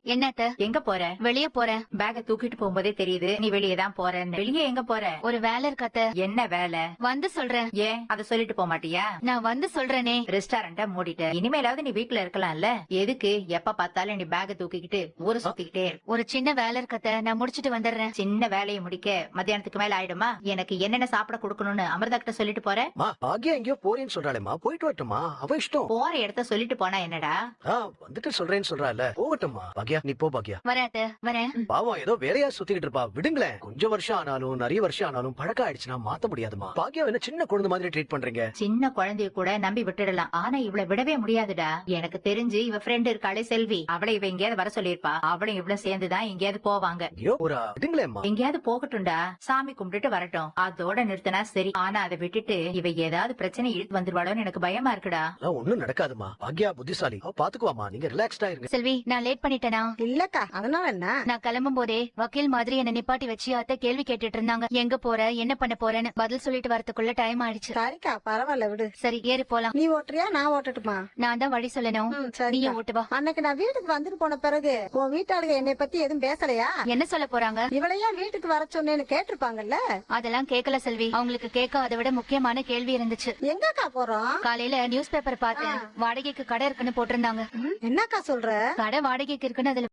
என்னத்த? எங்க போற? வெளிய போறேன். பேக தூக்கிட்டு போகும்போதே தெரியுது நீ வெளியே தான் போறன்னு. வெளியே எங்க போற? ஒரு வேலை இருக்காத்த. என்ன வேலை? வந்து சொல்றேன். ஏன் அத சொல்லிட்டு போக மாட்டியா? நான் வந்து சொல்றேனே. ரெஸ்டாரண்ட மூடிட்ட, இனிமேலாவது நீ வீட்டுல இருக்கலாம்ல. எதுக்கு எப்ப பார்த்தாலும் நீ பேக தூக்கிக்கிட்டு ஊரு சுத்திக்கிட்டே இரு? ஒரு சின்ன வேலை இருக்கத்த, நான் முடிச்சிட்டு வந்துடுறேன். சின்ன வேலையை முடிக்க மத்தியானத்துக்கு மேல ஆயிடுமா? எனக்கு என்னென்ன சாப்பிட கொடுக்கணும்னு அமிர்தா கிட்ட சொல்லிட்டு போற? பாக்கியா எங்கயோ போறேன்னு சொல்றாளேமா, போயிட்டு வரட்டுமா? அவ இஷ்டம். போற இடத்த சொல்லிட்டு போனா என்னடா? வந்துட்டு சொல்றேன்னு சொல்றாள், போகட்டுமா? பாக்கியா நீ போ. பாக்கியா வரேன் வரேன். பாவம் ஏதோ வேலையா சுத்திக்கிட்டு இருப்பா, விடுங்களேன். கொஞ்சம் வருஷம் ஆனாலும் நிறைய வருஷம் ஆனாலும் பழக்கம் ஆயிடுச்சுன்னா மாத்த முடியாதுமா. பாக்கியா என்ன சின்ன குழந்தை மாதிரி ட்ரீட் பண்றீங்க? சின்ன குழந்தைய கூட நம்பி விட்டுடலாம், ஆனா இவளை விடவே முடியாதுடா. எனக்கு தெரிஞ்சு இவ ஃப்ரெண்ட் இருக்காளே செல்வி, அவளை இவ எங்கேயாவது வர சொல்லிருப்பா. அவளும் இவ்வளவு சேர்ந்துதான் எங்கேயாவது போவாங்க. விடுங்களேம்மா. எங்கேயாவது போகட்டும்டா, சாமி கும்பிட்டுட்டு வரட்டும், அதோட நிறுத்தினா சரி. ஆனா அதை விட்டுட்டு இவ ஏதாவது பிரச்சனை இழுத்து வந்துருவாளோன்னு எனக்கு பயமா இருக்குடா. ஒண்ணும் நடக்காதுமா. பாக்கியா புத்திசாலி, பாத்துக்குவாமா. நீங்க ரிலாக்ஸ்டா இருங்க. செல்வி, நான் லேட் பண்ணிட்டேனா? இல்லக்கா, அதனால என்ன? நான் கிளம்பும் போதே வக்கீல் மாதிரி என்ன நிப்பாட்டி வச்சு அத்தை கேள்வி கேட்டுட்டு இருந்தாங்க. எங்க போற, என்ன பண்ண போறேன்னு பதில் சொல்லிட்டு வரதுக்குள்ள டைம் ஆயிடுச்சு. சரிக்கா, பரவாயில்ல விடு. சரி ஏறி போலாம். நீ ஓட்டுறியா நான் ஓட்டட்டுமா? நான் தான் வழி சொல்லணும். சரி நீ ஓட்டு வா. அன்னைக்கு நான் வீட்டுக்கு வந்துட்டு போன பிறகு உன் வீட்டாளுங்க என்னை பத்தி எதுவும் பேசலையா? என்ன சொல்ல போறாங்க? இவளையா வீட்டுக்கு வர சொன்னேன்னு கேட்டிருப்பாங்கல்ல? அதெல்லாம் கேட்கல செல்வி. அவங்களுக்கு கேட்க அதை விட முக்கியமான கேள்வி இருந்துச்சு. எங்கக்கா போறோம்? காலையில நியூஸ் பேப்பர் பார்த்தேன், வாடகைக்கு கடை இருக்குன்னு போட்டிருந்தாங்க. என்னக்கா சொல்ற? கடை வாடகைக்கு இருக்குன்னு அதுல